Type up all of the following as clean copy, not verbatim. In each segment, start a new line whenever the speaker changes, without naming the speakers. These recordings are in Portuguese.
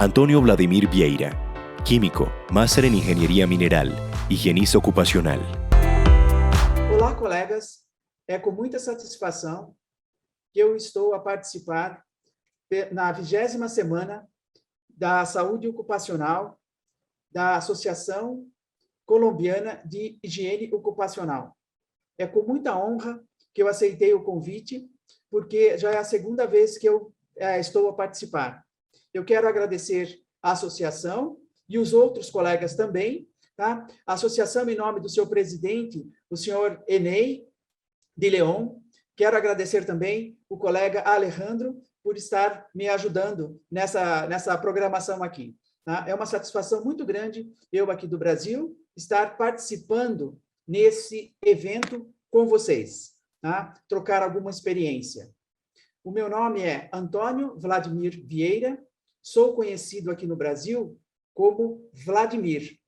Antônio Vladimir Vieira, químico, máster em Engenharia Mineral, higienista ocupacional.
Olá, colegas. É com muita satisfação que eu estou a participar na 20ª semana da Saúde Ocupacional da Associação Colombiana de Higiene Ocupacional. É com muita honra que eu aceitei o convite, porque já é a segunda vez que eu estou a participar. Eu quero agradecer à associação e os outros colegas também, tá? A associação, em nome do seu presidente, o senhor Enei de Leon. Quero agradecer também o colega Alejandro por estar me ajudando nessa programação aqui. Tá? É uma satisfação muito grande eu aqui do Brasil estar participando nesse evento com vocês, tá? Trocar alguma experiência. O meu nome é Antônio Vladimir Vieira, sou conhecido aqui no Brasil como Vladimir.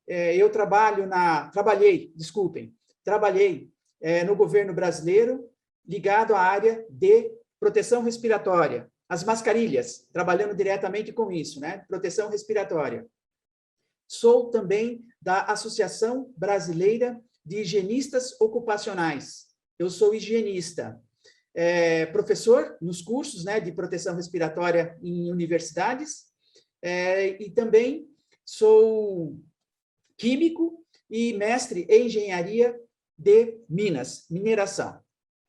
Eu trabalhei no governo brasileiro, ligado à área de proteção respiratória, as mascarilhas, trabalhando diretamente com isso, né? Proteção respiratória. Sou também da Associação Brasileira de Higienistas Ocupacionais. Eu sou higienista, professor nos cursos, né, de proteção respiratória em universidades, e também sou químico e mestre em engenharia de minas, mineração.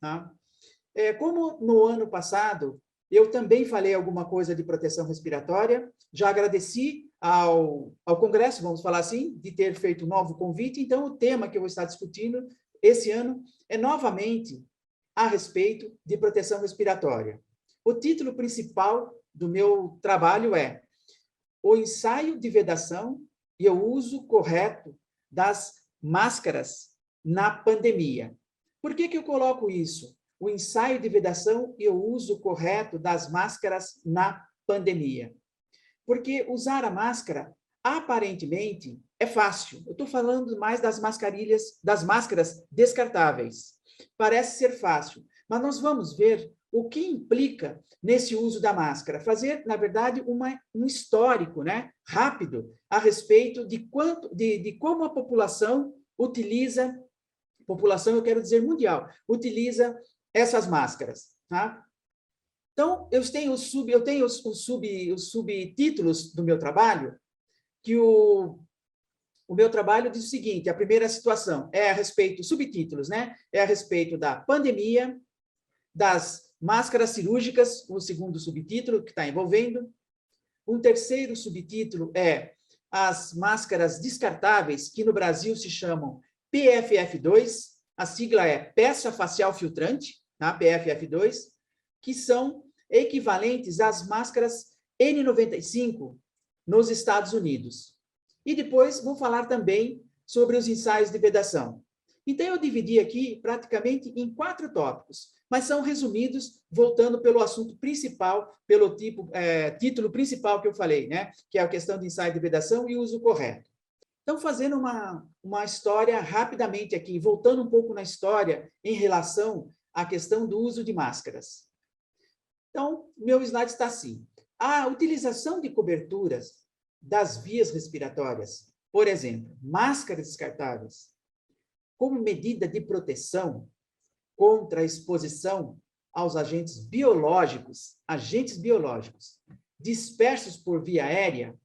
Tá? Como no ano passado eu também falei alguma coisa de proteção respiratória, já agradeci ao Congresso, vamos falar assim, de ter feito um novo convite. Então, o tema que eu vou estar discutindo esse ano é novamente a respeito de proteção respiratória. O título principal do meu trabalho é o ensaio de vedação e o uso correto das máscaras na pandemia. Por que eu coloco isso? O ensaio de vedação e o uso correto das máscaras na pandemia. Porque usar a máscara, aparentemente, é fácil. Eu estou falando mais das máscaras descartáveis. Parece ser fácil, mas nós vamos ver o que implica nesse uso da máscara. Fazer, na verdade, um histórico, né, rápido a respeito de como a população utiliza, eu quero dizer mundial, utiliza essas máscaras. Tá? Então, eu tenho os subtítulos do meu trabalho, que o meu trabalho diz o seguinte: a primeira situação é a respeito, subtítulos, né? É a respeito da pandemia, das máscaras cirúrgicas, o segundo subtítulo que está envolvendo. Um terceiro subtítulo é as máscaras descartáveis, que no Brasil se chamam PFF2, a sigla é peça facial filtrante, tá? PFF2, que são equivalentes às máscaras N95 nos Estados Unidos. E depois vou falar também sobre os ensaios de vedação. Então, eu dividi aqui praticamente em 4 tópicos, mas são resumidos, voltando pelo assunto principal, pelo título principal que eu falei, né? Que é a questão de ensaio de vedação e uso correto. Então, fazendo uma história rapidamente aqui, voltando um pouco na história em relação à questão do uso de máscaras. Então, meu slide está assim. A utilização de coberturas das vias respiratórias, por exemplo, máscaras descartáveis, como medida de proteção contra a exposição aos agentes biológicos dispersos por via aérea,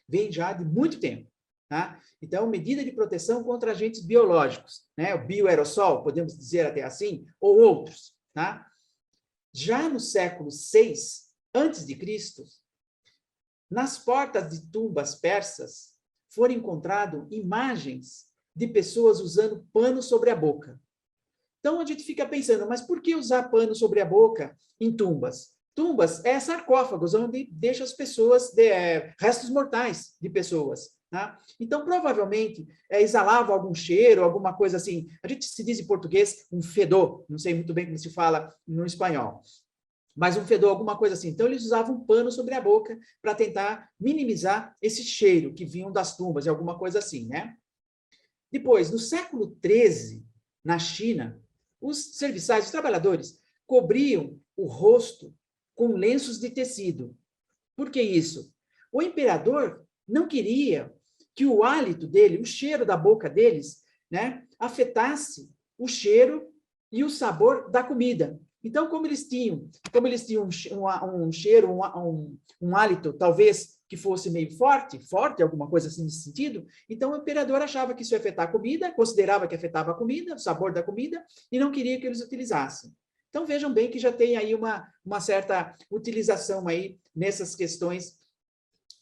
vem já de muito tempo. Tá? Então, medida de proteção contra agentes biológicos, né? O bioaerossol, podemos dizer até assim, ou outros. Tá? Já no século VI a.C., nas portas de tumbas persas, foram encontradas imagens de pessoas usando pano sobre a boca. Então, a gente fica pensando, mas por que usar pano sobre a boca em tumbas? Tumbas é sarcófagos, onde deixa as pessoas, restos mortais de pessoas. Tá? Então, provavelmente, exalava algum cheiro, alguma coisa assim. A gente se diz em português um fedor, não sei muito bem como se fala no espanhol. Mas um fedor, alguma coisa assim. Então, eles usavam um pano sobre a boca para tentar minimizar esse cheiro que vinham das tumbas, alguma coisa assim, né? Depois, no século XIII, na China, os serviçais, os trabalhadores, cobriam o rosto com lenços de tecido. Por que isso? o imperador não queria que o hálito dele, o cheiro da boca deles, né, afetasse o cheiro e o sabor da comida. Então, como eles tinham um cheiro, um hálito, talvez que fosse meio forte, alguma coisa assim nesse sentido, então o imperador achava que isso ia afetar a comida, considerava que afetava a comida, o sabor da comida, e não queria que eles utilizassem. Então, vejam bem que já tem aí uma certa utilização aí nessas questões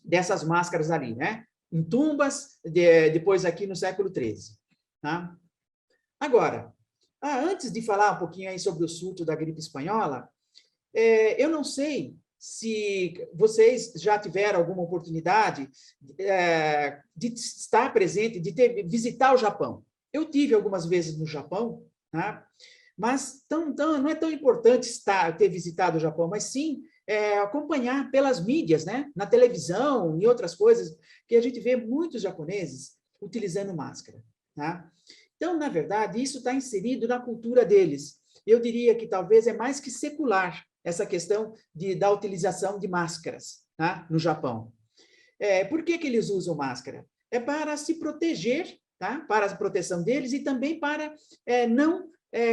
dessas máscaras ali, né? Em tumbas, depois aqui no século XIII. Tá? Agora, antes de falar um pouquinho aí sobre o surto da gripe espanhola, eu não sei se vocês já tiveram alguma oportunidade de estar presente, de visitar o Japão. Eu tive algumas vezes no Japão, tá? Mas não é tão importante ter visitado o Japão, mas sim acompanhar pelas mídias, né? Na televisão e outras coisas, que a gente vê muitos japoneses utilizando máscara. Tá? Então, na verdade, isso está inserido na cultura deles. Eu diria que talvez é mais que secular essa questão da utilização de máscaras, tá? No Japão. Por que eles usam máscara? É para se proteger, tá? Para a proteção deles e também para não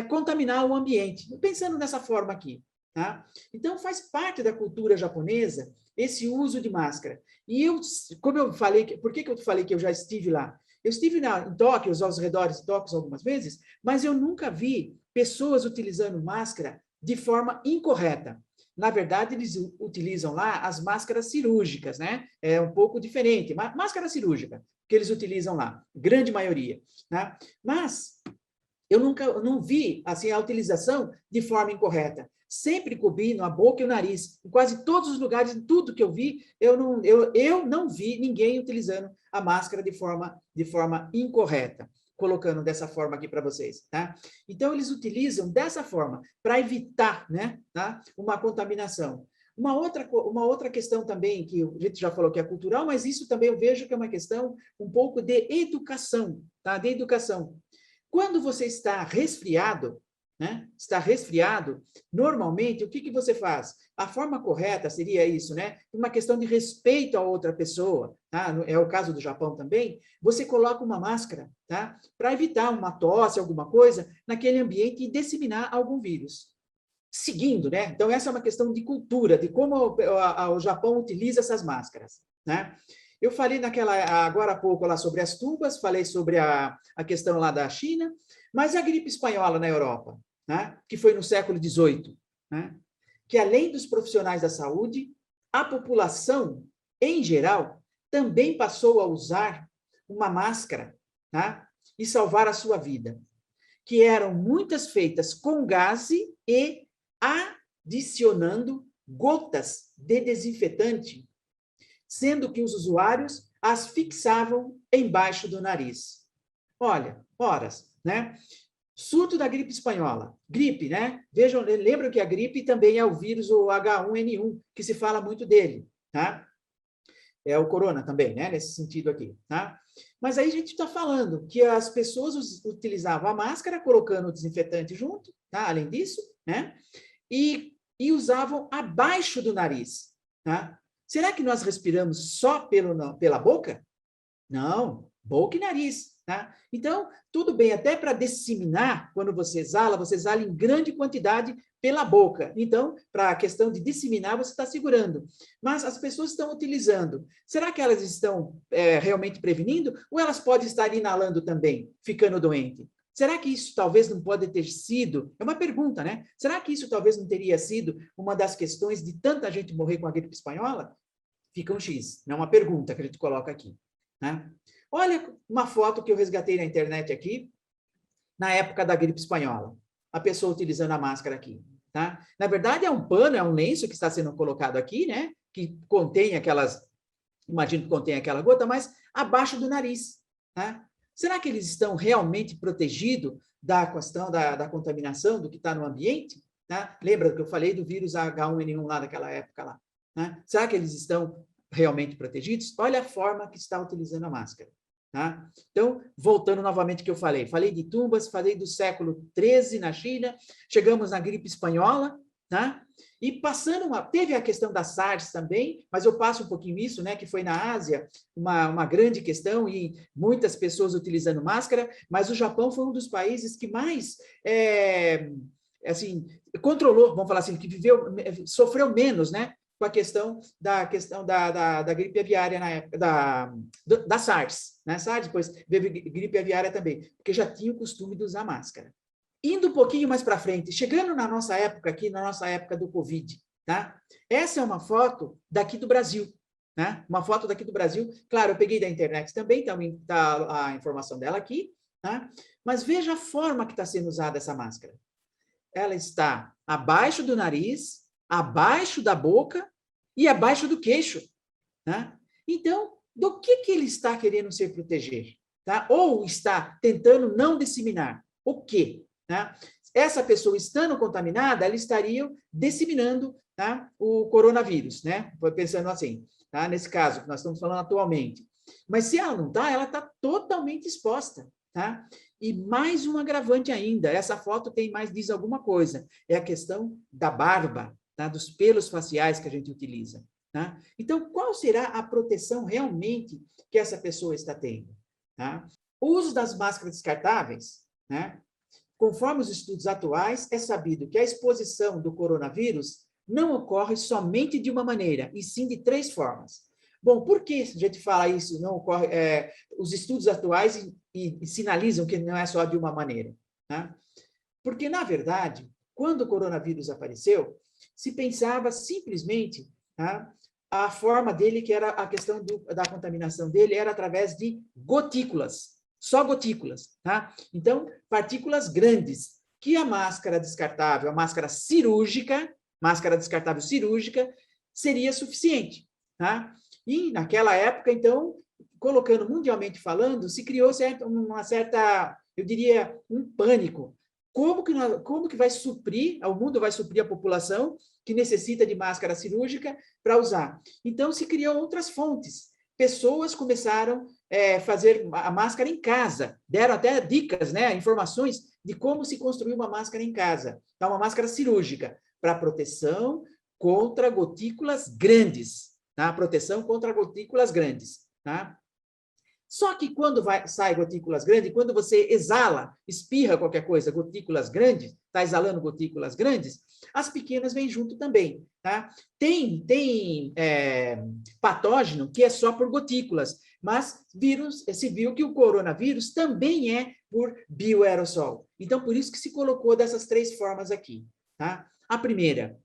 contaminar o ambiente. Pensando dessa forma aqui. Tá? Então, faz parte da cultura japonesa esse uso de máscara. E como eu falei, por que eu falei que eu já estive lá? Eu estive em Tóquio, aos redores de Tóquio algumas vezes, mas eu nunca vi pessoas utilizando máscara de forma incorreta. Na verdade, eles utilizam lá as máscaras cirúrgicas, né? É um pouco diferente. Máscara cirúrgica que eles utilizam lá, grande maioria. Tá? Mas eu não vi assim, a utilização de forma incorreta. Sempre cobrindo a boca e o nariz. Em quase todos os lugares, em tudo que eu vi, eu não vi ninguém utilizando a máscara de forma incorreta. Colocando dessa forma aqui para vocês. Tá? Então, eles utilizam dessa forma para evitar, né, tá, uma contaminação. Uma outra questão também, que a gente já falou que é cultural, mas isso também eu vejo que é uma questão um pouco de educação. Tá? De educação. Quando você está resfriado, né? Está resfriado, normalmente, o que você faz? A forma correta seria isso, né? Uma questão de respeito a outra pessoa, tá? É o caso do Japão também. Você coloca uma máscara, tá? Para evitar uma tosse, alguma coisa, naquele ambiente e disseminar algum vírus. Seguindo, né? Então, essa é uma questão de cultura, de como o Japão utiliza essas máscaras, né? Eu falei agora há pouco lá sobre as tubas, falei sobre a questão lá da China, mas a gripe espanhola na Europa, né, que foi no século XVIII, né, que além dos profissionais da saúde, a população, em geral, também passou a usar uma máscara, tá, e salvar a sua vida, que eram muitas feitas com gaze e adicionando gotas de desinfetante, sendo que os usuários as fixavam embaixo do nariz. Olha, horas, né? Surto da gripe espanhola. Gripe, né? Vejam, lembram que a gripe também é o vírus, o H1N1, que se fala muito dele, tá? É o corona também, né? Nesse sentido aqui, tá? Mas aí a gente está falando que as pessoas utilizavam a máscara, colocando o desinfetante junto, tá? Além disso, né? E usavam abaixo do nariz, tá? Será que nós respiramos só pela boca? Não, boca e nariz, tá? Então, tudo bem, até para disseminar, quando você exala em grande quantidade pela boca. Então, para a questão de disseminar, você está segurando. Mas as pessoas estão utilizando. Será que elas estão realmente prevenindo? Ou elas podem estar inalando também, ficando doente? Será que isso talvez não pode ter sido? É uma pergunta, né? Será que isso talvez não teria sido uma das questões de tanta gente morrer com a gripe espanhola? Fica um X, não é uma pergunta que a gente coloca aqui. Né? Olha uma foto que eu resgatei na internet aqui, na época da gripe espanhola. A pessoa utilizando a máscara aqui. Tá? Na verdade, é um pano, é um lenço que está sendo colocado aqui, né? Que contém imagino que contém aquela gota, mas abaixo do nariz. Tá? Será que eles estão realmente protegidos da questão da contaminação, do que está no ambiente? Tá? Lembra que eu falei do vírus H1N1 lá daquela época lá? Né? Será que eles estão realmente protegidos? Olha a forma que está utilizando a máscara. Tá? Então, voltando novamente ao que eu falei de tumbas, falei do século XIII na China, chegamos na gripe espanhola, tá? E teve a questão da SARS também, mas eu passo um pouquinho isso, né, que foi na Ásia, uma grande questão e muitas pessoas utilizando máscara, mas o Japão foi um dos países que mais, assim, controlou, vamos falar assim, que sofreu menos, né, com a questão da gripe aviária na época, da SARS, né, SARS, depois veio gripe aviária também, porque já tinha o costume de usar máscara. Indo um pouquinho mais para frente, chegando na nossa época aqui, na nossa época do Covid, tá? Essa é uma foto daqui do Brasil, né? Uma foto daqui do Brasil. Claro, eu peguei da internet também, então tá a informação dela aqui, tá? Mas veja a forma que está sendo usada essa máscara. Ela está abaixo do nariz, abaixo da boca e abaixo do queixo, tá? Então, do que ele está querendo se proteger, tá? Ou está tentando não disseminar? O quê? Tá? Essa pessoa estando contaminada, ela estaria disseminando, tá, o coronavírus, né? Pensando assim, tá? Nesse caso que nós estamos falando atualmente. Mas se ela não está, ela está totalmente exposta, tá? E mais um agravante ainda, essa foto diz alguma coisa, é a questão da barba, tá? Dos pelos faciais que a gente utiliza, tá? Então, qual será a proteção realmente que essa pessoa está tendo, tá? O uso das máscaras descartáveis, né? Conforme os estudos atuais, é sabido que a exposição do coronavírus não ocorre somente de uma maneira, e sim de 3 formas. Bom, por que a gente fala isso? Não ocorre, os estudos atuais e sinalizam que não é só de uma maneira, né? Porque, na verdade, quando o coronavírus apareceu, se pensava simplesmente, tá, a forma dele, que era a questão da contaminação dele, era através de gotículas. Só gotículas, tá? Então, partículas grandes, que a máscara descartável, a máscara descartável cirúrgica, seria suficiente, tá? E, naquela época, então, colocando mundialmente falando, se criou uma certa, eu diria, um pânico. Como que vai suprir, o mundo vai suprir a população que necessita de máscara cirúrgica para usar? Então, se criou outras fontes. Pessoas começaram a fazer a máscara em casa, deram até dicas, né, informações de como se construir uma máscara em casa. Então, uma máscara cirúrgica para proteção contra gotículas grandes, tá? Proteção contra gotículas grandes, tá? Só que quando sai gotículas grandes, quando você exala, espirra qualquer coisa, gotículas grandes, está exalando gotículas grandes, as pequenas vêm junto também, tá? Tem patógeno que é só por gotículas, mas se viu que o coronavírus também é por bioaerossol. Então, por isso que se colocou dessas 3 formas aqui, tá? A primeira,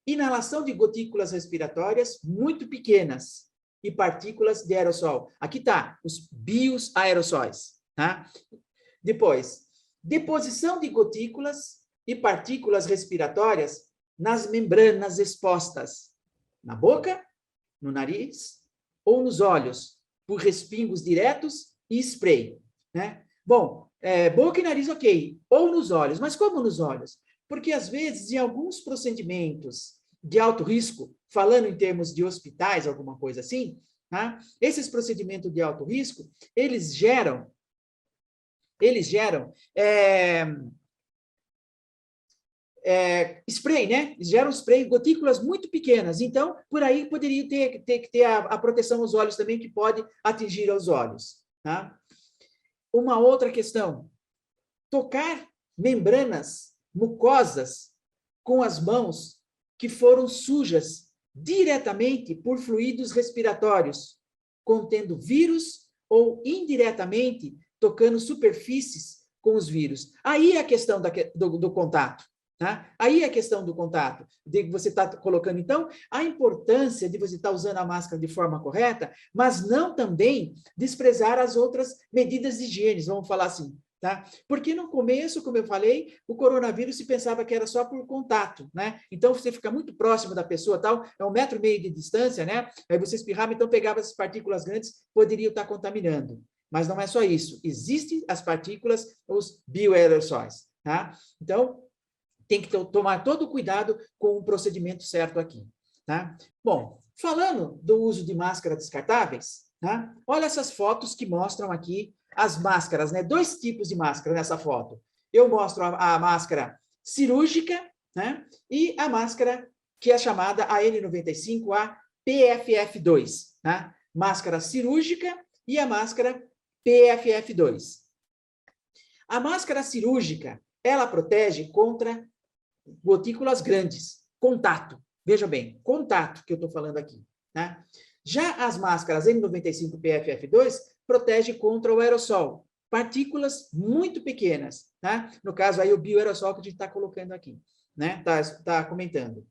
inalação de gotículas respiratórias muito pequenas e partículas de aerossol. Aqui está, os bioaerossóis, tá? Depois, deposição de gotículas e partículas respiratórias nas membranas expostas, na boca, no nariz ou nos olhos, por respingos diretos e spray, né? Bom, boca e nariz, ok, ou nos olhos, mas como nos olhos? Porque, às vezes, em alguns procedimentos de alto risco, falando em termos de hospitais, alguma coisa assim, tá? Esses procedimentos de alto risco, eles geram spray, né? Eles geram spray, gotículas muito pequenas. Então, por aí poderia ter a proteção aos olhos também, que pode atingir aos olhos, tá? Uma outra questão, tocar membranas mucosas com as mãos que foram sujas diretamente por fluidos respiratórios, contendo vírus ou indiretamente tocando superfícies com os vírus. Aí é a questão do contato. Tá? Aí é a questão do contato, de que você está colocando, então, a importância de você estar usando a máscara de forma correta, mas não também desprezar as outras medidas de higiene, vamos falar assim. Tá? Porque no começo, como eu falei, o coronavírus se pensava que era só por contato, né? Então, você fica muito próximo da pessoa, tal, é 1,5 metro de distância, né? Aí você espirrava, então pegava essas partículas grandes, poderiam estar contaminando. Mas não é só isso. Existem as partículas, os bioaerossóis, tá? Então, tem que tomar todo o cuidado com o procedimento certo aqui, tá? Bom, falando do uso de máscaras descartáveis, tá? Olha essas fotos que mostram aqui as máscaras, né? 2 tipos de máscara nessa foto. Eu mostro a máscara cirúrgica, né? E a máscara que é chamada a N95, a PFF2, né? Máscara cirúrgica e a máscara PFF2. A máscara cirúrgica, ela protege contra gotículas grandes, contato. Veja bem, contato que eu estou falando aqui, né? Já as máscaras N95 PFF2 protege contra o aerossol, partículas muito pequenas, né? No caso aí o bioaerossol que a gente está colocando aqui, né? Tá comentando.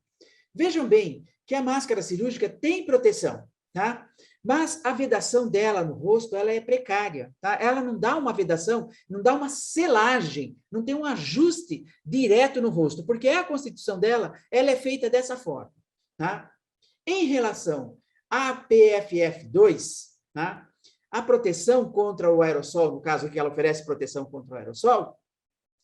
Vejam bem que a máscara cirúrgica tem proteção, tá? Mas a vedação dela no rosto, ela é precária, tá? Ela não dá uma vedação, não dá uma selagem, não tem um ajuste direto no rosto, porque a constituição dela, ela é feita dessa forma, tá? Em relação à PFF2, tá? A proteção contra o aerossol, no caso que ela oferece proteção contra o aerossol,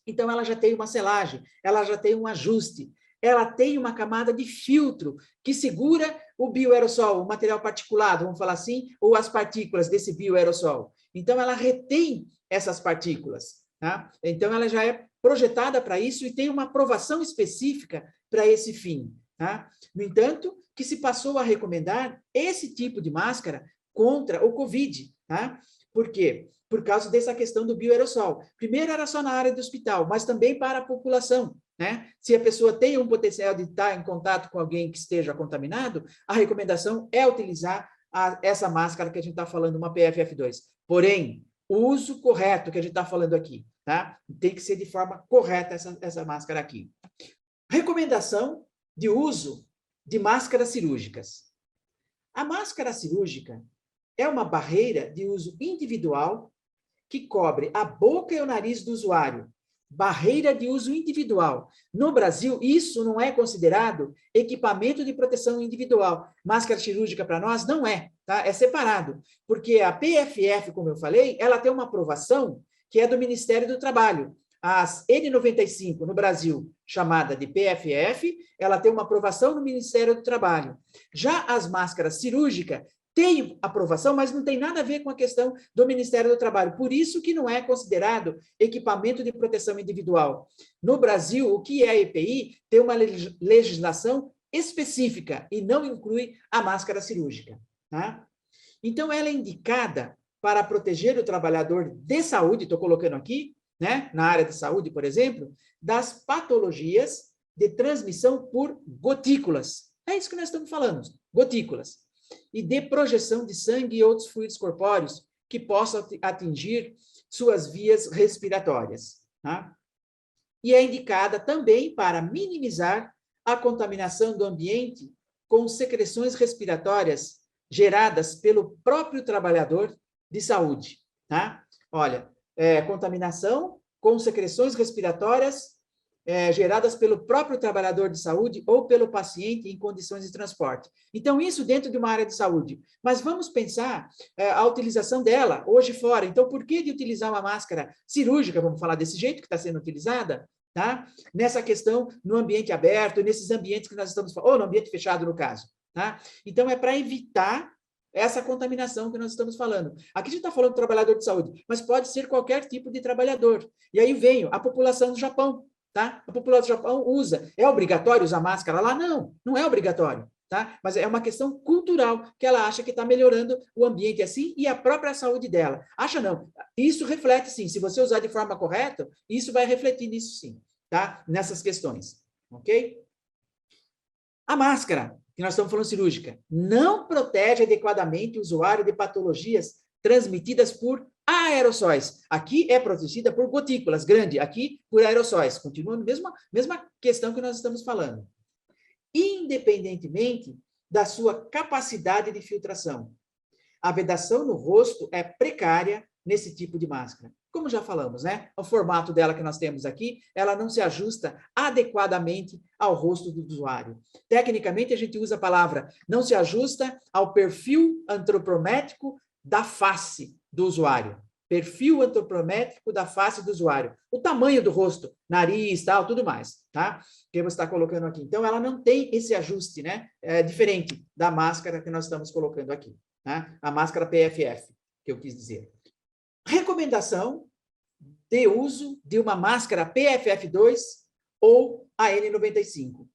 então ela já tem uma selagem, ela já tem um ajuste, ela tem uma camada de filtro que segura o bioaerossol, o material particulado, vamos falar assim, ou as partículas desse bioaerossol. Então, ela retém essas partículas, tá? Então, ela já é projetada para isso e tem uma aprovação específica para esse fim, tá? No entanto, que se passou a recomendar esse tipo de máscara contra o COVID, tá? Por quê? Por causa dessa questão do bioaerossol. Primeiro era só na área do hospital, mas também para a população, né? Se a pessoa tem um potencial de estar em contato com alguém que esteja contaminado, a recomendação é utilizar essa máscara que a gente está falando, uma PFF2. Porém, o uso correto que a gente está falando aqui, tá? Tem que ser de forma correta essa máscara aqui. Recomendação de uso de máscaras cirúrgicas. A máscara cirúrgica é uma barreira de uso individual que cobre a boca e o nariz do usuário. Barreira de uso individual. No Brasil, isso não é considerado equipamento de proteção individual. Máscara cirúrgica para nós não é, tá? É separado, porque a PFF, como eu falei, ela tem uma aprovação que é do Ministério do Trabalho. As N95 no Brasil, chamada de PFF, ela tem uma aprovação no Ministério do Trabalho. Já as máscaras cirúrgicas tem aprovação, mas não tem nada a ver com a questão do Ministério do Trabalho. Por isso que não é considerado equipamento de proteção individual. No Brasil, o que é EPI tem uma legislação específica e não inclui a máscara cirúrgica, tá? Então, ela é indicada para proteger o trabalhador de saúde, estou colocando aqui, né, na área de saúde, por exemplo, das patologias de transmissão por gotículas. É isso que nós estamos falando, gotículas. E de projeção de sangue e outros fluidos corpóreos que possam atingir suas vias respiratórias, tá? E é indicada também para minimizar a contaminação do ambiente com secreções respiratórias geradas pelo próprio trabalhador de saúde, tá? Olha, contaminação com secreções respiratórias geradas pelo próprio trabalhador de saúde ou pelo paciente em condições de transporte. Então, isso dentro de uma área de saúde. Mas vamos pensar a utilização dela hoje fora. Então, por que de utilizar uma máscara cirúrgica, vamos falar desse jeito que está sendo utilizada, tá? Nessa questão, no ambiente aberto, nesses ambientes que nós estamos falando, ou no ambiente fechado, no caso, tá? Então, é para evitar essa contaminação que nós estamos falando. Aqui a gente está falando de trabalhador de saúde, mas pode ser qualquer tipo de trabalhador. E aí vem a população do Japão, tá? A população do Japão usa. É obrigatório usar máscara lá? Não, não é obrigatório, tá? Mas é uma questão cultural que ela acha que está melhorando o ambiente assim e a própria saúde dela. Acha não. Isso reflete sim. Se você usar de forma correta, isso vai refletir nisso sim, tá? Nessas questões, ok? A máscara, que nós estamos falando cirúrgica, não protege adequadamente o usuário de patologias transmitidas por aerossóis. Aqui é protegida por gotículas, grande, aqui por aerossóis. Continua na mesma questão que nós estamos falando. Independentemente da sua capacidade de filtração. A vedação no rosto é precária nesse tipo de máscara. Como já falamos, né? O formato dela que nós temos aqui, ela não se ajusta adequadamente ao rosto do usuário. Tecnicamente, a gente usa a palavra não se ajusta ao perfil antropométrico da face do usuário. Perfil antropométrico da face do usuário. O tamanho do rosto, nariz, tal, tudo mais, tá? Que você está colocando aqui. Então, ela não tem esse ajuste, né? É diferente da máscara que nós estamos colocando aqui, tá? A máscara PFF, que eu quis dizer. Recomendação de uso de uma máscara PFF2 ou a N95.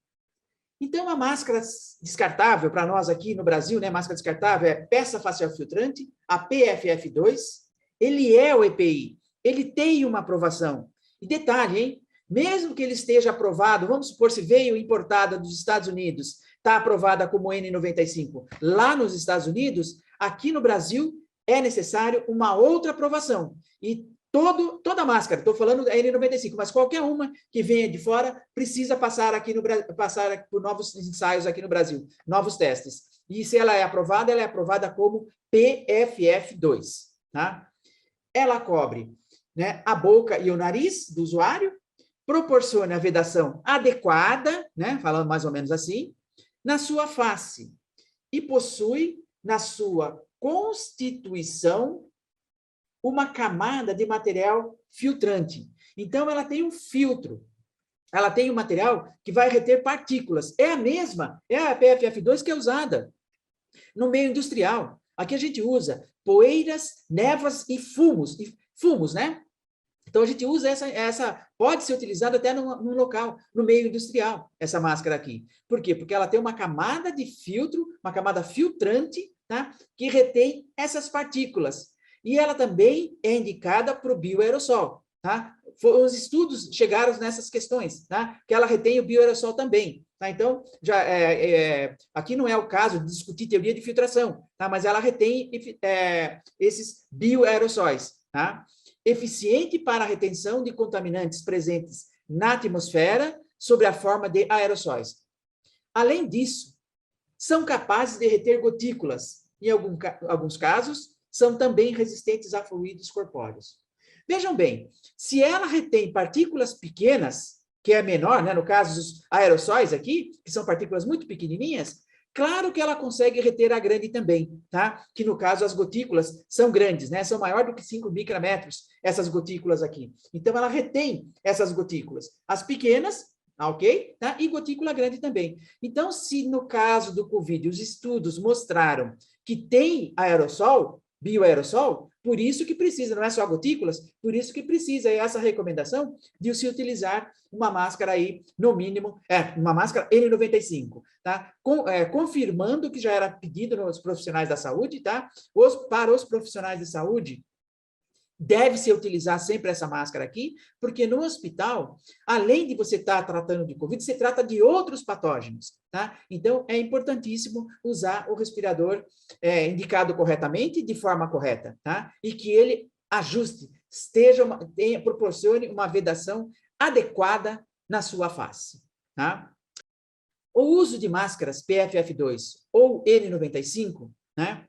Então, a máscara descartável, para nós aqui no Brasil, né, máscara descartável é peça facial filtrante, a PFF2, ele é o EPI, ele tem uma aprovação. E detalhe, hein? Mesmo que ele esteja aprovado, vamos supor se veio importada dos Estados Unidos, está aprovada como N95 lá nos Estados Unidos, aqui no Brasil é necessário uma outra aprovação. E toda máscara, estou falando da N95, mas qualquer uma que venha de fora precisa passar aqui no passar por novos ensaios aqui no Brasil, novos testes. E se ela é aprovada como PFF2, tá? Ela cobre, né, a boca e o nariz do usuário, proporciona a vedação adequada, né, falando mais ou menos assim, na sua face e possui na sua constituição uma camada de material filtrante. Então, ela tem um filtro, ela tem um material que vai reter partículas. É a mesma, é a PFF2 que é usada no meio industrial. Aqui a gente usa poeiras, névoas e fumos, né? Então, a gente usa pode ser utilizada até num local, no meio industrial, essa máscara aqui. Por quê? Porque ela tem uma camada de filtro, uma camada filtrante, tá? Que retém essas partículas. E ela também é indicada para o bioaerossol, tá? Os estudos chegaram nessas questões, tá? Que ela retém o bioaerossol também, tá? Então, aqui não é o caso de discutir teoria de filtração, tá? Mas ela retém esses bioaerossóis, tá? Eficiente para a retenção de contaminantes presentes na atmosfera sob a forma de aerossóis. Além disso, são capazes de reter gotículas. Em alguns casos, são também resistentes a fluidos corpóreos. Vejam bem, se ela retém partículas pequenas, que é menor, né, no caso os aerossóis aqui, que são partículas muito pequenininhas, claro que ela consegue reter a grande também, tá? Que no caso as gotículas são grandes, né? São maior do que 5 micrômetros, essas gotículas aqui. Então ela retém essas gotículas. As pequenas, ok? Tá? E gotícula grande também. Então, se no caso do Covid os estudos mostraram que tem aerossol, bioaerossol, por isso que precisa, não é só gotículas, por isso que precisa essa recomendação de se utilizar uma máscara aí, no mínimo, uma máscara N95, tá? Confirmando que já era pedido nos profissionais da saúde, tá? Para os profissionais de saúde, deve-se utilizar sempre essa máscara aqui, porque no hospital, além de você estar tratando de Covid, você trata de outros patógenos, tá? Então, é importantíssimo usar o respirador indicado corretamente, de forma correta, tá? E que ele ajuste, proporcione uma vedação adequada na sua face, tá? O uso de máscaras PFF2 ou N95, né?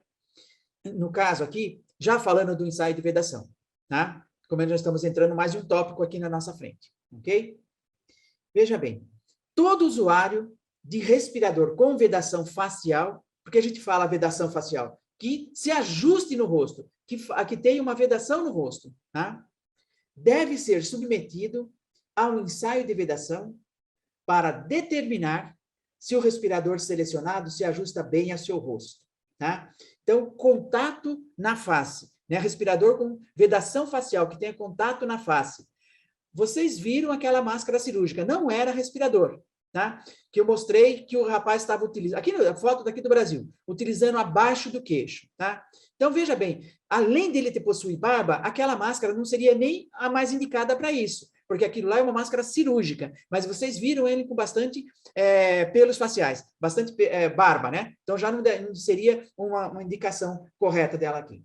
No caso aqui, já falando do ensaio de vedação, tá? Como nós estamos entrando mais de um tópico aqui na nossa frente, ok? Veja bem, todo usuário de respirador com vedação facial, porque a gente fala vedação facial, que se ajuste no rosto, que tenha uma vedação no rosto, tá? Deve ser submetido a um ensaio de vedação para determinar se o respirador selecionado se ajusta bem ao seu rosto, tá? Então, contato na face, né? Respirador com vedação facial, que tenha contato na face. Vocês viram aquela máscara cirúrgica, não era respirador, tá? Que eu mostrei que o rapaz estava utilizando, aqui a foto daqui do Brasil, utilizando abaixo do queixo, tá? Então, veja bem, além dele ter possuir barba, aquela máscara não seria nem a mais indicada para isso, porque aquilo lá é uma máscara cirúrgica, mas vocês viram ele com bastante pelos faciais, bastante barba, né? Então, já não seria uma indicação correta dela aqui.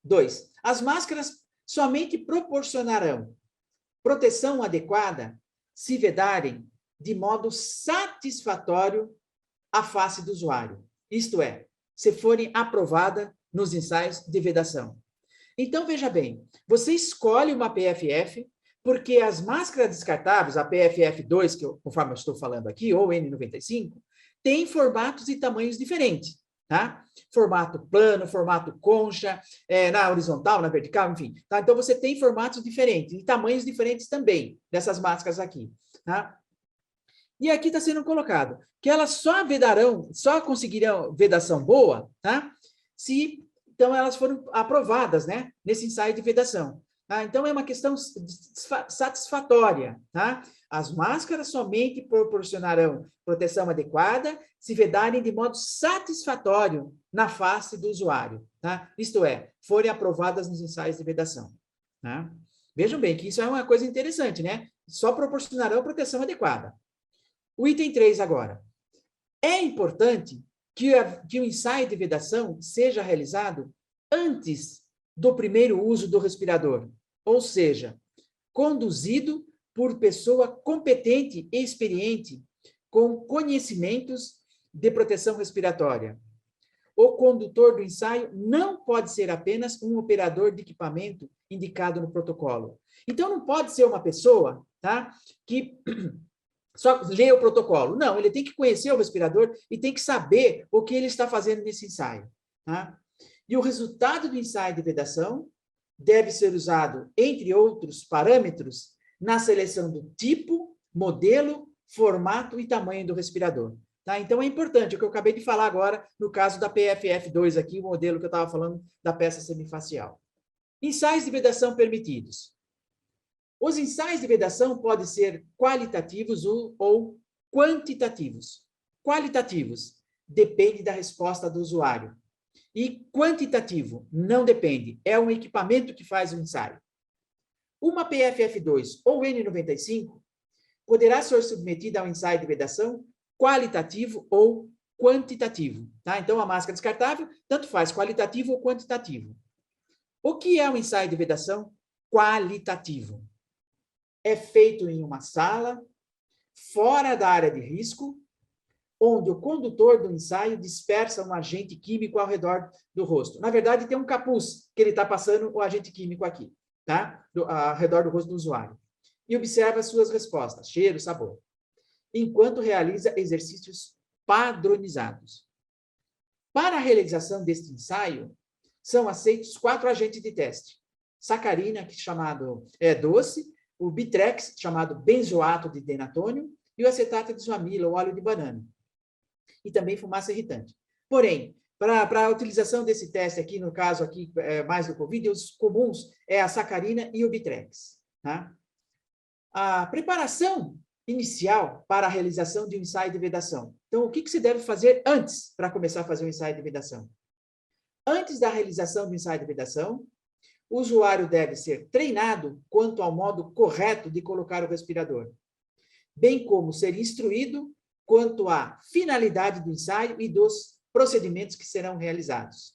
2. As máscaras somente proporcionarão proteção adequada se vedarem de modo satisfatório a face do usuário. Isto é, se forem aprovadas nos ensaios de vedação. Então, veja bem, você escolhe uma PFF, porque as máscaras descartáveis, a PFF2, conforme eu estou falando aqui, ou N95, tem formatos e tamanhos diferentes, tá? Formato plano, formato concha, na horizontal, na vertical, enfim. Tá? Então, você tem formatos diferentes e tamanhos diferentes também dessas máscaras aqui, tá? E aqui está sendo colocado que elas só conseguirão vedação boa, tá? Se, então, elas foram aprovadas, né? Nesse ensaio de vedação. Tá? Então, é uma questão satisfatória. Tá? As máscaras somente proporcionarão proteção adequada se vedarem de modo satisfatório na face do usuário. Tá? Isto é, forem aprovadas nos ensaios de vedação. Tá? Vejam bem que isso é uma coisa interessante, né? Só proporcionarão proteção adequada. O item 3 agora. É importante que o ensaio de vedação seja realizado antes do primeiro uso do respirador, ou seja, conduzido por pessoa competente e experiente, com conhecimentos de proteção respiratória. O condutor do ensaio não pode ser apenas um operador de equipamento indicado no protocolo. Então, não pode ser uma pessoa, tá, que só lê o protocolo. Não, ele tem que conhecer o respirador e tem que saber o que ele está fazendo nesse ensaio. Tá? E o resultado do ensaio de vedação deve ser usado, entre outros parâmetros, na seleção do tipo, modelo, formato e tamanho do respirador. Tá? Então, é importante, o que eu acabei de falar agora, no caso da PFF2 aqui, o modelo que eu estava falando da peça semifacial. Ensaios de vedação permitidos. Os ensaios de vedação podem ser qualitativos ou quantitativos. Qualitativos, depende da resposta do usuário. E quantitativo, não depende, é um equipamento que faz o ensaio. Uma PFF2 ou N95 poderá ser submetida ao ensaio de vedação qualitativo ou quantitativo. Tá? Então, a máscara descartável, tanto faz qualitativo ou quantitativo. O que é um ensaio de vedação qualitativo? É feito em uma sala, fora da área de risco, onde o condutor do ensaio dispersa um agente químico ao redor do rosto. Na verdade, tem um capuz que ele está passando o agente químico aqui, tá? Ao redor do rosto do usuário. E observa suas respostas, cheiro, sabor, enquanto realiza exercícios padronizados. Para a realização deste ensaio, são aceitos 4 agentes de teste. Sacarina, que chamado doce, o Bitrex, chamado benzoato de denatônio, e o acetato de zoamila, o óleo de banana. E também fumaça irritante. Porém, para a utilização desse teste aqui, no caso aqui, mais do Covid, os comuns é a sacarina e o Bitrex. Tá? A preparação inicial para a realização de um ensaio de vedação. Então, o que você deve fazer antes para começar a fazer um ensaio de vedação? Antes da realização do ensaio de vedação, o usuário deve ser treinado quanto ao modo correto de colocar o respirador, bem como ser instruído quanto à finalidade do ensaio e dos procedimentos que serão realizados.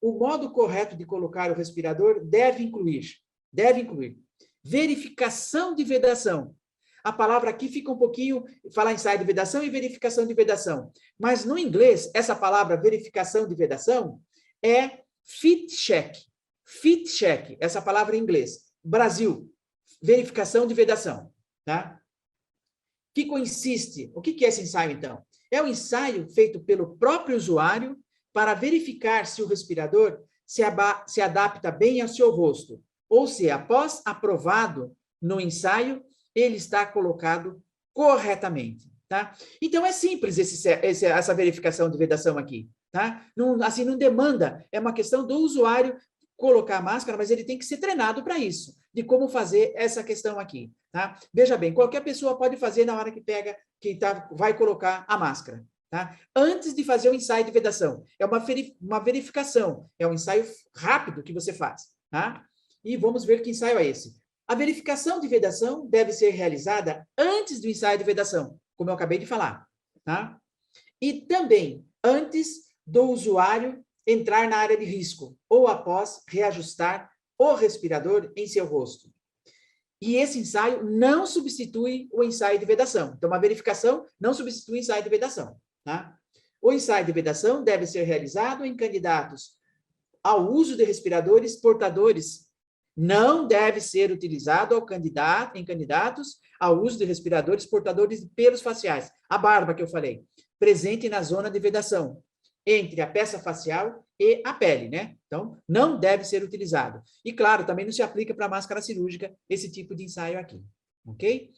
O modo correto de colocar o respirador deve incluir verificação de vedação. A palavra aqui fica um pouquinho, falar ensaio de vedação e verificação de vedação. Mas no inglês, essa palavra verificação de vedação é fit check. Fit check, essa palavra em inglês. Brasil, verificação de vedação. Tá? Que consiste, o que é esse ensaio, então? É um ensaio feito pelo próprio usuário para verificar se o respirador se adapta bem ao seu rosto, ou se, após aprovado no ensaio, ele está colocado corretamente. Tá? Então, é simples essa verificação de vedação aqui. Tá? Não, assim, não demanda, é uma questão do usuário colocar a máscara, mas ele tem que ser treinado para isso, de como fazer essa questão aqui. Tá? Veja bem, qualquer pessoa pode fazer na hora que vai colocar a máscara. Tá? Antes de fazer o ensaio de vedação. É uma verificação, é um ensaio rápido que você faz. Tá? E vamos ver que ensaio é esse. A verificação de vedação deve ser realizada antes do ensaio de vedação, como eu acabei de falar. Tá? E também antes do usuário entrar na área de risco, ou após reajustar o respirador em seu rosto. E esse ensaio não substitui o ensaio de vedação. Então, a verificação não substitui o ensaio de vedação. Tá? O ensaio de vedação deve ser realizado em candidatos ao uso de respiradores portadores. Não deve ser utilizado em candidatos ao uso de respiradores portadores de pelos faciais. A barba que eu falei, presente na zona de vedação, entre a peça facial e a pele, né? Então, não deve ser utilizado. E, claro, também não se aplica para a máscara cirúrgica esse tipo de ensaio aqui, ok?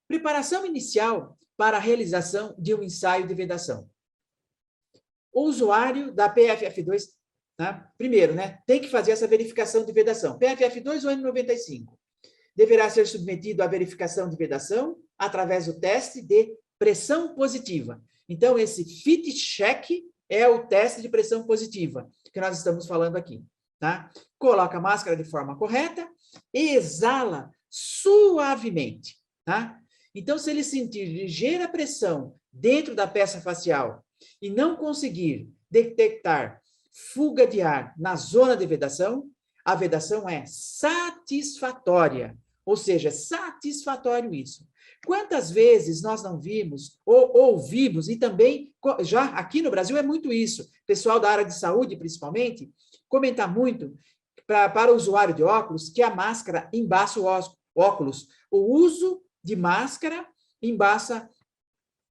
Preparação inicial para a realização de um ensaio de vedação. O usuário da PFF2 Tá? Primeiro, né, tem que fazer essa verificação de vedação. PFF2 ou N95. Deverá ser submetido à verificação de vedação através do teste de pressão positiva. Então, esse fit check é o teste de pressão positiva que nós estamos falando aqui. Tá? Coloca a máscara de forma correta e exala suavemente. Tá? Então, se ele sentir ligeira pressão dentro da peça facial e não conseguir detectar fuga de ar na zona de vedação, a vedação é satisfatória, ou seja, é satisfatório isso. Quantas vezes nós não vimos ou ouvimos, e também já aqui no Brasil é muito isso, pessoal da área de saúde principalmente, comenta muito para o usuário de óculos que a máscara embaça o óculos. O uso de máscara embaça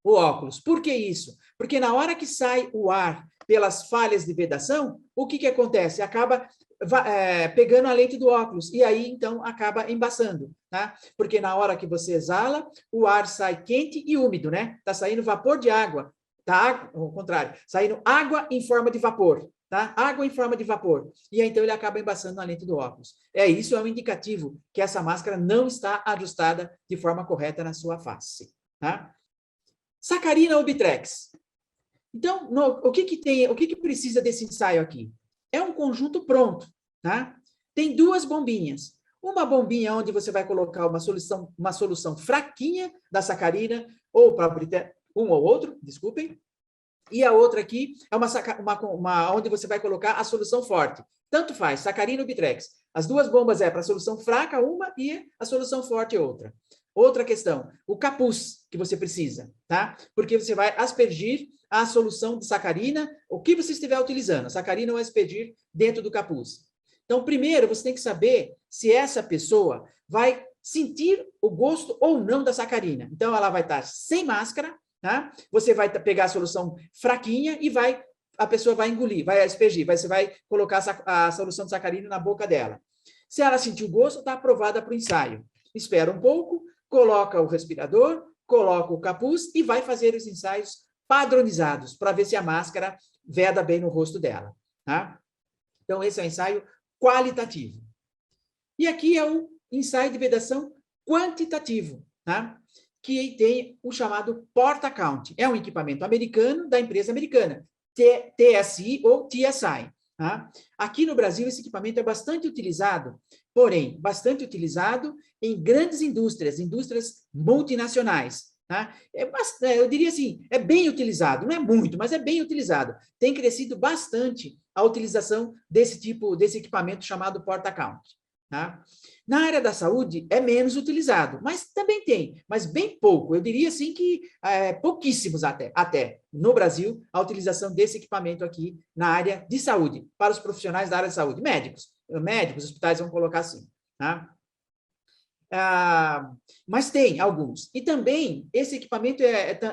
o óculos. Por que isso? Porque na hora que sai o ar pelas falhas de vedação, o que acontece? Acaba pegando a lente do óculos, e aí, então, acaba embaçando, tá? Porque na hora que você exala, o ar sai quente e úmido, né? Tá saindo vapor de água, tá? Ao contrário, saindo água em forma de vapor, tá? Água em forma de vapor. E aí, então, ele acaba embaçando na lente do óculos. Isso é um indicativo que essa máscara não está ajustada de forma correta na sua face, tá? Sacarina ou Bitrex. Então, o que precisa desse ensaio aqui? É um conjunto pronto, tá? Tem duas bombinhas. Uma bombinha onde você vai colocar uma solução fraquinha da sacarina, ou para um ou outro, desculpem. E a outra aqui é onde você vai colocar a solução forte. Tanto faz, sacarina ou Bitrex. As duas bombas é para a solução fraca uma e a solução forte outra. Outra questão, o capuz que você precisa, tá? Porque você vai aspergir a solução de sacarina, o que você estiver utilizando, a sacarina ou aspergir dentro do capuz. Então, primeiro, você tem que saber se essa pessoa vai sentir o gosto ou não da sacarina. Então, ela vai estar sem máscara, tá? Você vai pegar a solução fraquinha e a pessoa vai engolir, vai aspergir, você vai colocar a solução de sacarina na boca dela. Se ela sentir o gosto, está aprovada para o ensaio. Espera um pouco, coloca o respirador, coloca o capuz e vai fazer os ensaios padronizados para ver se a máscara veda bem no rosto dela. Tá? Então, esse é o ensaio qualitativo. E aqui é o ensaio de vedação quantitativo, tá? Que tem o chamado Porta-Count. É um equipamento americano da empresa americana, TSI ou TSI. Tá? Aqui no Brasil, esse equipamento é bastante utilizado, porém, bastante utilizado em grandes indústrias multinacionais. Tá? Eu diria assim, é bem utilizado, não é muito, mas é bem utilizado. Tem crescido bastante a utilização desse equipamento chamado Porta-Count. Tá? Na área da saúde é menos utilizado, mas também tem, mas bem pouco. Eu diria assim que pouquíssimos até no Brasil, a utilização desse equipamento aqui na área de saúde, para os profissionais da área de saúde, médicos, hospitais, vamos colocar assim. Tá? Mas tem alguns. E também, esse equipamento,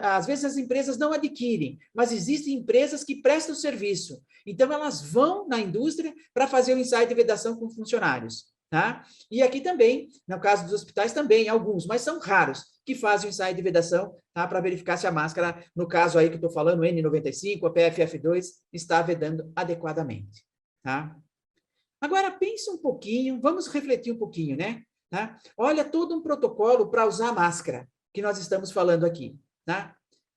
às vezes as empresas não adquirem, mas existem empresas que prestam serviço. Então, elas vão na indústria para fazer o ensaio de vedação com funcionários. Tá? E aqui também, no caso dos hospitais, também alguns, mas são raros, que fazem o ensaio de vedação, tá? Para verificar se a máscara, no caso aí que eu estou falando, N95, a PFF2, está vedando adequadamente. Tá? Agora, pensa um pouquinho, vamos refletir um pouquinho, né? Tá? Olha todo um protocolo para usar máscara, que nós estamos falando aqui. Tá?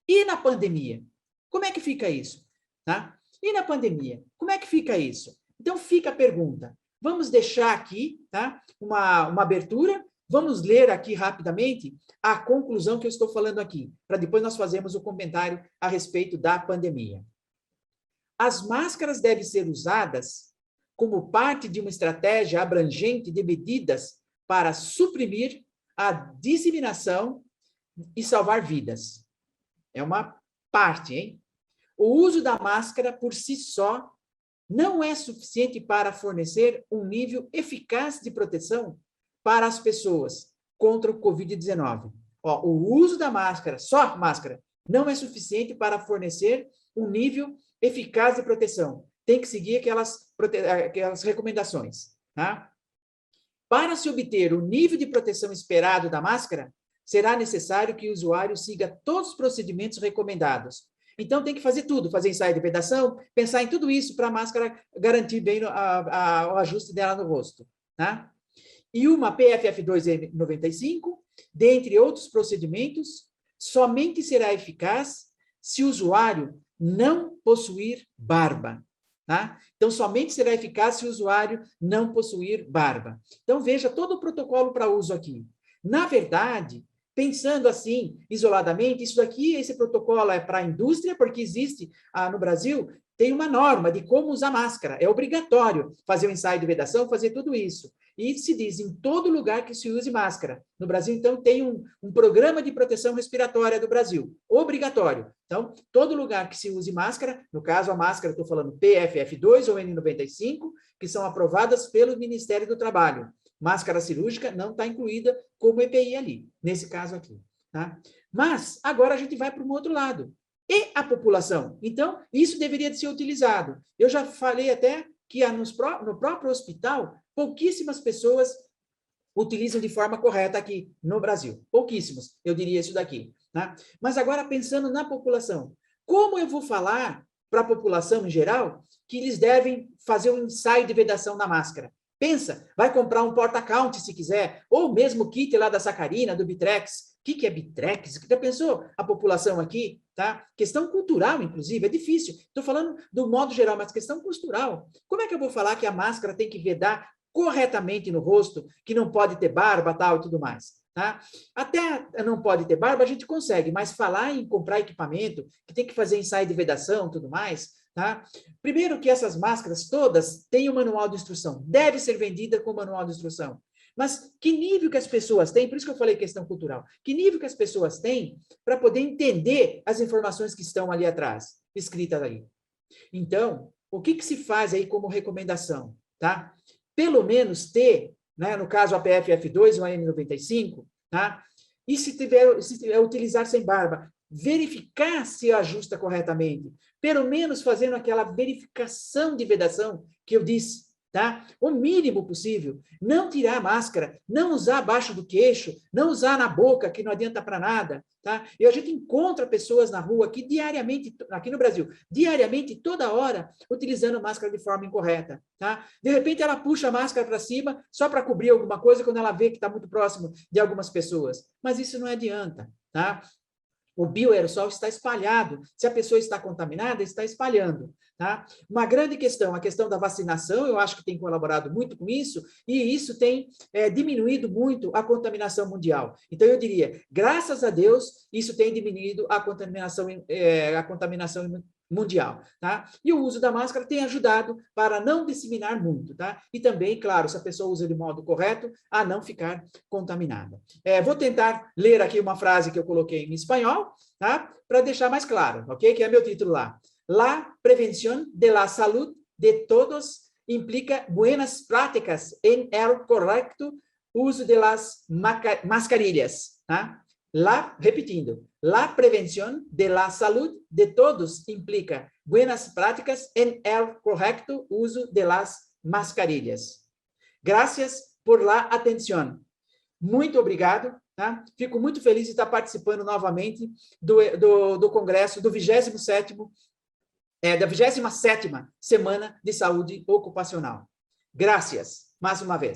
E na pandemia? Como é que fica isso? Tá? E na pandemia? Como é que fica isso? Então, fica a pergunta. Vamos deixar aqui, tá? Uma abertura, vamos ler aqui rapidamente a conclusão que eu estou falando aqui, para depois nós fazermos o comentário a respeito da pandemia. As máscaras devem ser usadas como parte de uma estratégia abrangente de medidas para suprimir a disseminação e salvar vidas. É uma parte, hein? O uso da máscara por si só não é suficiente para fornecer um nível eficaz de proteção para as pessoas contra o Covid-19. O uso da máscara, só máscara, não é suficiente para fornecer um nível eficaz de proteção. Tem que seguir aquelas recomendações. Tá? Para se obter o nível de proteção esperado da máscara, será necessário que o usuário siga todos os procedimentos recomendados. Então, tem que fazer tudo, fazer ensaio de vedação, pensar em tudo isso para a máscara garantir bem o ajuste dela no rosto. Tá? E uma PFF2E95, dentre outros procedimentos, somente será eficaz se o usuário não possuir barba. Tá? Então, somente será eficaz se o usuário não possuir barba. Então, veja todo o protocolo para uso aqui. Na verdade, pensando assim, isoladamente, isso daqui, esse protocolo é para a indústria, porque existe no Brasil, tem uma norma de como usar máscara. É obrigatório fazer o ensaio de vedação, fazer tudo isso. E se diz em todo lugar que se use máscara. No Brasil, então, tem um programa de proteção respiratória do Brasil, obrigatório. Então, todo lugar que se use máscara, no caso a máscara, estou falando PFF2 ou N95, que são aprovadas pelo Ministério do Trabalho. Máscara cirúrgica não está incluída como EPI ali, nesse caso aqui. Tá? Mas, agora a gente vai para um outro lado. E a população? Então, isso deveria de ser utilizado. Eu já falei até que no próprio hospital, pouquíssimas pessoas utilizam de forma correta aqui no Brasil. Pouquíssimos, eu diria isso daqui. Tá? Mas agora, pensando na população, como eu vou falar para a população em geral que eles devem fazer um ensaio de vedação na máscara? Pensa, vai comprar um porta-count se quiser, ou mesmo o kit lá da Sacarina, do Bitrex. O que é Bitrex? Já pensou a população aqui? Tá? Questão cultural, inclusive, é difícil. Estou falando do modo geral, mas questão cultural. Como é que eu vou falar que a máscara tem que vedar corretamente no rosto, que não pode ter barba, tal, e tudo mais? Tá? Até não pode ter barba, a gente consegue, mas falar em comprar equipamento, que tem que fazer ensaio de vedação, tudo mais, tá? Primeiro que essas máscaras todas têm um manual de instrução, deve ser vendida com manual de instrução. Mas que nível que as pessoas têm, por isso que eu falei questão cultural, que nível que as pessoas têm para poder entender as informações que estão ali atrás, escritas ali. Então, o que se faz aí como recomendação, tá? Pelo menos ter, né, no caso a PFF2 ou a N95, tá? E se tiver utilizar sem barba, verificar se ajusta corretamente, pelo menos fazendo aquela verificação de vedação que eu disse, tá? O mínimo possível, não tirar a máscara, não usar abaixo do queixo, não usar na boca, que não adianta para nada, tá? E a gente encontra pessoas na rua aqui diariamente, aqui no Brasil, diariamente, toda hora, utilizando máscara de forma incorreta, tá? De repente ela puxa a máscara para cima só para cobrir alguma coisa quando ela vê que está muito próximo de algumas pessoas, mas isso não adianta, tá? O bioaerossol está espalhado. Se a pessoa está contaminada, está espalhando. Tá? Uma grande questão, a questão da vacinação, eu acho que tem colaborado muito com isso, e isso tem diminuído muito a contaminação mundial. Então, eu diria, graças a Deus, isso tem diminuído a contaminação mundial, tá? E o uso da máscara tem ajudado para não disseminar muito, tá? E também, claro, se a pessoa usa de modo correto, a não ficar contaminada. Vou tentar ler aqui uma frase que eu coloquei em espanhol, tá? Para deixar mais claro, ok? Que é meu título lá. La prevención de la salud de todos implica buenas prácticas en el correcto uso de las mascarillas, tá? Repetindo, la prevención de la salud de todos implica buenas prácticas en el correcto uso de las mascarillas. Gracias por la atención. Muito obrigado, tá? Fico muito feliz de estar participando novamente do congresso do 27º, da 27ª Semana de Saúde Ocupacional. Graças, mais uma vez.